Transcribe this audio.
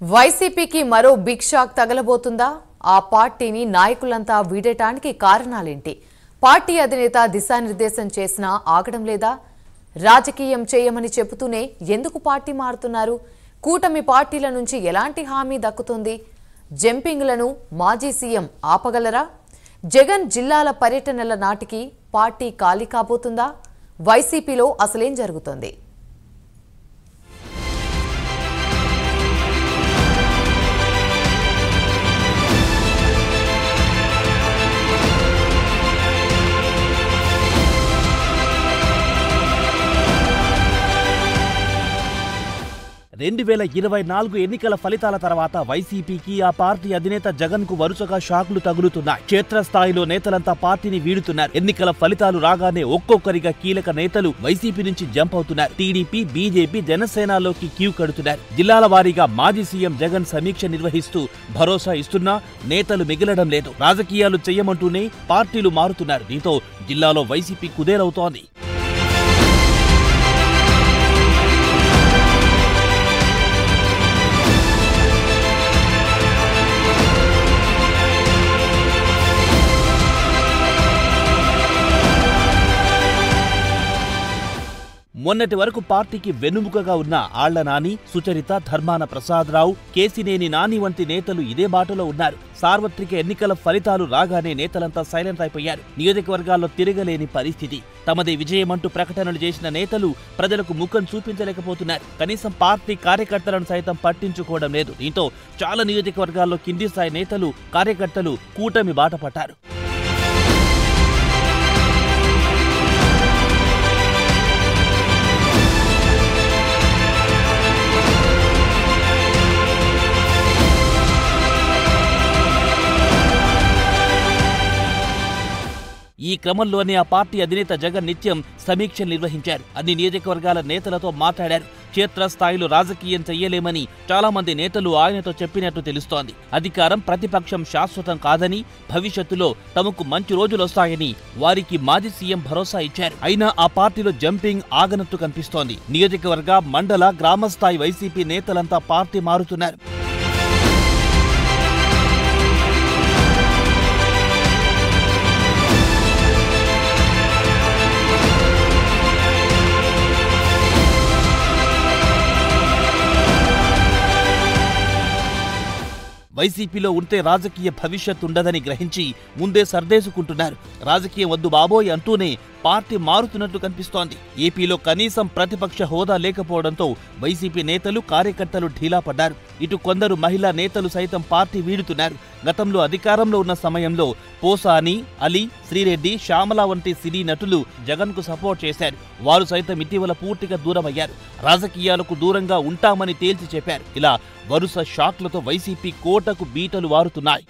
వైసీపీకి మరో big shock తగలబోతుందా? ఆ పార్టీని నాయకులంతా వీడటానికి కారణాలేంటి? పార్టీ అధినేత దిశానిర్దేశం చేసినా ఆగడం లేదా? రాజకీయం చేయమని చెబుతూనే ఎందుకు పార్టీ మారుతున్నారు? కూటమి పార్టీల నుంచి ఎలాంటి హామీ దక్కుతుంది? జంపింగ్లను మాజీ సీఎం ఆపగలరా? జగన్ జిల్లాల పర్యటనల నాటికి పార్టీ ఖాళీ కాబోతుందా? వైసీపీలో అసలేం జరుగుతోంది? రెండు 2024 ఎన్నికల ఫలితాల తర్వాత వైసీపీకి ఆ పార్టీ అధినేత జగన్ కు వరుసగా షాక్లు తగులుతున్నాయి. క్షేత్రస్థాయిలో నేతలంతా పార్టీని వీడుతున్నారు. ఎన్నికల ఫలితాలు రాగానే ఒక్కొక్కరిగా కీలక నేతలు వైసీపీ నుంచి జంప్ అవుతున్నారు. టీడీపీ, బీజేపీ, జనసేనలోకి క్యూ కడుతున్నారు. జిల్లాల వారీగా మాజీ సీఎం జగన్ సమీక్ష నిర్వహిస్తూ భరోసా ఇస్తున్నా నేతలు మిగలడం లేదు. రాజకీయాలు చెయ్యమంటూనే పార్టీలు మారుతున్నారు. దీంతో జిల్లాలో వైసీపీ కుదేలవుతోంది. మొన్నటి వరకు పార్టీకి వెన్నుముకగా ఉన్న ఆళ్ల నాని, సుచరిత, ధర్మాన ప్రసాదరావు, కేసినేని నాని వంటి నేతలు ఇదే బాటలో ఉన్నారు. సార్వత్రిక ఎన్నికల ఫలితాలు రాగానే నేతలంతా సైలెంట్ అయిపోయారు. నియోజకవర్గాల్లో తిరగలేని పరిస్థితి. తమదే విజయమంటూ ప్రకటనలు చేసిన నేతలు ప్రజలకు ముఖం చూపించలేకపోతున్నారు. కనీసం పార్టీ కార్యకర్తలను సైతం పట్టించుకోవడం లేదు. దీంతో చాలా నియోజకవర్గాల్లో కింది స్థాయి నేతలు, కార్యకర్తలు కూటమి బాట పట్టారు. ఈ క్రమంలోనే ఆ పార్టీ అధినేత జగన్ నిత్యం సమీక్షలు నిర్వహించారు. అన్ని నియోజకవర్గాల నేతలతో మాట్లాడారు. క్షేత్రస్థాయిలో రాజకీయం చెయ్యలేమని చాలా మంది నేతలు ఆయనతో చెప్పినట్టు తెలుస్తోంది. అధికారం, ప్రతిపక్షం శాశ్వతం కాదని, భవిష్యత్తులో తమకు మంచి రోజులొస్తాయని వారికి మాజీ సీఎం భరోసా ఇచ్చారు. అయినా ఆ పార్టీలో జంపింగ్ ఆగనట్టు కనిపిస్తోంది. నియోజకవర్గ, మండల, గ్రామస్థాయి వైసీపీ నేతలంతా పార్టీ మారుతున్నారు. వైసీపీలో ఉంటే రాజకీయ భవిష్యత్ ఉండదని గ్రహించి ముందే సర్దేసుకుంటున్నారు. రాజకీయం వద్దు బాబోయ్ అంటూనే పార్టీ మారుతున్నట్టు కనిపిస్తోంది. ఏపీలో కనీసం ప్రతిపక్ష హోదా లేకపోవడంతో వైసీపీ నేతలు, కార్యకర్తలు ఢీలా పడ్డారు. ఇటు కొందరు మహిళా నేతలు సైతం పార్టీ వీడుతున్నారు. గతంలో అధికారంలో ఉన్న సమయంలో పోసాని, అలీ, శ్రీరెడ్డి, శ్యామల వంటి సినీ నటులు జగన్ కు సపోర్ట్ చేశారు. వారు సైతం ఇటీవల పూర్తిగా దూరమయ్యారు. రాజకీయాలకు దూరంగా ఉంటామని తేల్చి చెప్పారు. ఇలా వరుస షాక్లతో వైసీపీ కోటకు బీటలు వారుతున్నాయి.